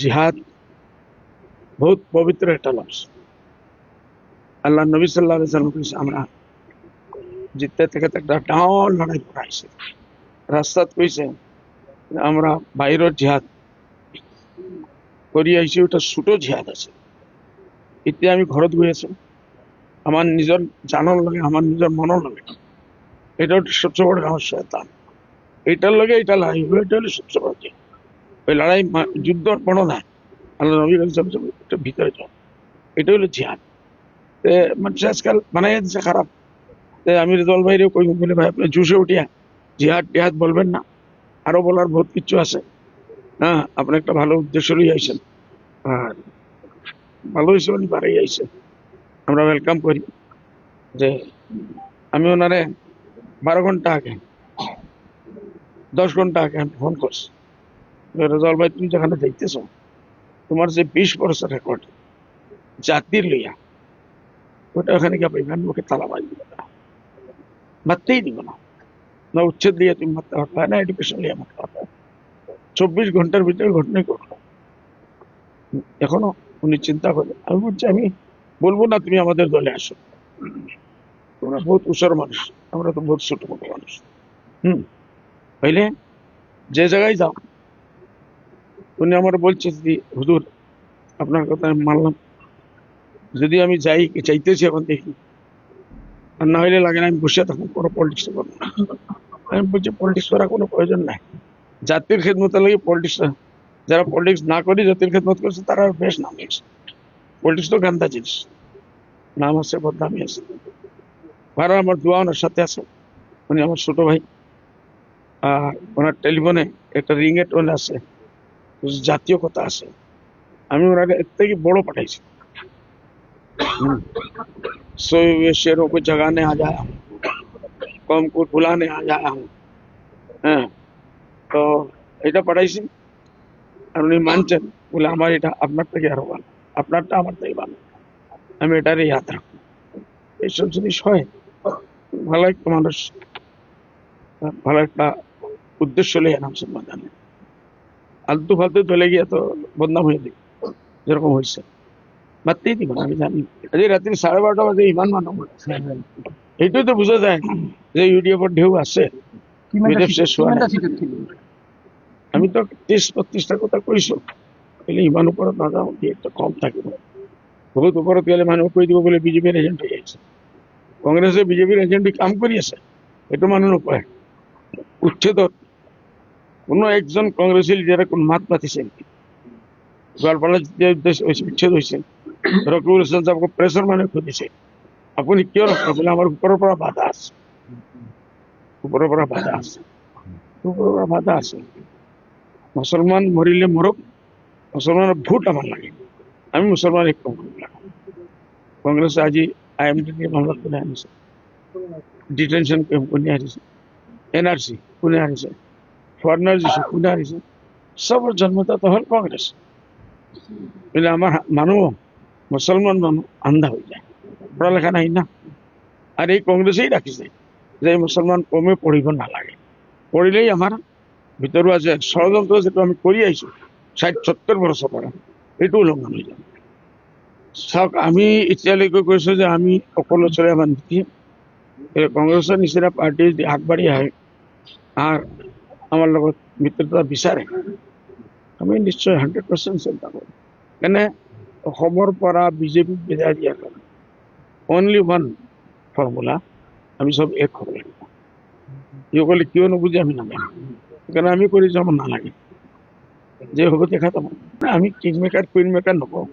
জিহাদ বহুত পবিত্র একটা লফজ। আল্লাহ নবী সাল্লাল্লাহু আলাইহি ওয়াসাল্লাম কইছে আমরা জিততে থেকে একটা ডাউন লড়াই করাইছে রাস্তাত কইছে আমরা বাইরের জিহাদ করি আইছি, ওটা ছোট জিহাদ আছে। এতিয়া আমি ঘৰত গৈ আছো, আমার নিজের জানার লাগে, আমার নিজের মনের লাগে, এটা হচ্ছে সবচেয়ে বড় আমার শয়তান। এটার লগে এটা লড়াই হবে, এটা হলো সবচেয়ে বড় জিহাদ। ওই লড়াই যুদ্ধ বড় না, আল্লাহ নবী বলেছেন এটা ভিতরে যাও, এটা হলো জিহাদ। মানুষ আজকাল বানাই দিচ্ছে খারাপ। আমি রেজাল ভাইরেও কই বলে, ভাই আপনি জুসে উঠিয়া জিহাদ টিহাদ বলবেন না, আরো বলার বহুত কিছু আছে। হ্যাঁ, আপনি একটা ভালো উদ্দেশ্য নিয়ে আইসেন, আর ভালো হিসেবে বাড়াই আইসেন, আমরা ওয়েলকাম করি। যে আমি ওনারে 12 ঘন্টা আগে 10 ঘন্টা আগে আমি ফোন করছি, রেজাল ভাই তুমি যেখানে যাইতেছ তোমার যে 20 বছর রেকর্ড জাতির লইয়া, ওটা ওখানে গিয়ে পাইবেন, ওকে তালা মারি দিবে না, মারতেই দিব না, না উচ্ছেদ দিয়ে তুমি মারতে পারবে না, এডুকেশন লিয়ে মারতে পারবে। 24 ঘন্টার ভিতরে ঘটনাই ঘটলো। এখনো উনি চিন্তা করে, আমি বলছি আমি বলবো না তুমি আমাদের দলে আসো, তোমরা বহুত উষর মানুষ, আমরা তো বহুত ছোট মোটো মানুষ। হইলে যে জায়গায় যাও, উনি আমার বলছে যে হুজুর আপনার কথা আমি মানলাম, যদি আমি যাই চাইতেছি এখন দেখি, আর না হইলে লাগে না আমি বসে থাকুন, কোনো পলিটিক্স করবো না। আমি বলছি পলিটিক্স করার কোনো প্রয়োজন নাই, জাতির খেদমতের লাগে পলিটিক্স, যারা পলিটিক্স না করে জাতির খেদমত করছে তারা বেশ নাম হয়েছে। পলিটিক্স তো গান্দা জিনিস, নাম আছে বদনামি আছে। ভাড়া আমার দোয়া ওনার সাথে আছে, উনি আমার ছোট ভাই। আর ওনার টেলিফোনে একটা রিং এর টোন আছে, জাতীয় কথা আছে। আমি ওনাকে এর থেকে বড় পাঠাইছি, सोए हुए शेरों को जगाने आ जाया हूँ, कौम को बुलाने आ जाया हूँ। হ্যাঁ, তো এটা পাঠাইছি, আর উনি মানছেন, বলে আমার এটা আপনার থেকে আরো ভালো, আপনারটা আমার থেকে ভালো, আমি এটারই ইয়াদ রাখবো। এইসব জিনিস হয়, ভালো একটা মানুষ, ভালো একটা উদ্দেশ্য লিয়ে নামছেন বাজানে, আলতু ফালতু চলে গিয়ে তো বদনাম হয়ে যাবে, যেরকম হয়েছে। মারতেই দিব না, আমি জানি। আজ রাত্রি 12:30 বাজে ইমান মানব, এইটাই তো বোঝা যায় যে ইউডিএফের ঢেউ আছে, বিদেশ শেষ হওয়া নাই। আমি তো 30-32টা কথা কইছো, তাহলে ইমান উপরত না যাও, একটা কম থাকিব। বহুত উপরত গেলে মানুষ কই দিব বলে বিজেপির এজেন্ট হয়ে গেছে, কংগ্রেসে বিজেপির এজেন্ট কাম কৰি আছে, এইটো মানুহ নকয়। উচ্ছেদত কোনো একজন কংগ্রেসী লিডারে কোন মাত মাতিছে নেকি? গোৱালপাৰাত যে উচ্ছেদ হৈছে, ৰকিবুল হাছান সাহেবক প্ৰেছৰ মানুহে সুধিছে আপুনি কিয় ৰখা, বোলে আমাৰ ওপৰৰ পৰা বাধা আছে, ওপৰৰ পৰা বাধা আছে, ওপৰৰ পৰা বাধা আছে। মুসলমান মরিলে মরক, মুসলমানের ভোট আমার লাগে, আমি মুসলমান এক কম কংগ্রেস আজি আইএমডি নিয়ে মামলা কোনে আনিছে, ডিটেনশন ক্যাম্প কোনে আনিছে, এনআরসি কোনে আনিছে, ফরেনার ইস্যু কোনে আনিছে, সবর জন্মদাতা হল কংগ্রেস। বলে আমার মানুষ, মুসলমান মানুষ আন্ধা হয়ে যায়, পড়ালেখা নাই না। আর এই কংগ্রেসেই রাখিছে যে মুসলমান কমে পড়িব নালাগে, পড়িলেই আমার ভিতরে আছে ষড়যন্ত্র, যেটা আমি করি আইছো 60-70 বছর পরে, এইটো উলংঘন হয়ে যাবে। চাওক, আমি এতিয়ালৈকে কৈছো যে আমি সকলো চলে আমাৰ নীতি, কংগ্ৰেছৰ নিচিনা পাৰ্টি যদি আগবাঢ়ি আহে আর আমার লগত মিত্রতা বিচাৰে, আমি নিশ্চয় 100% চিন্তা কৰিম। কেনে অসমৰ পৰা বিজেপিক বিদায় দিয়াৰ কাৰণে অনলি ওৱান ফৰ্মুলা, আমি সব এক হ'ব লাগিব। ইসকলে কিয় নুবুজে আমি নাজানো, সেইকাৰণে আমি কৰি যাব নালাগে, যে হ'ব দেখা যাব। আমি কিং মেকাৰ কুইন মেকাৰ নকওঁ।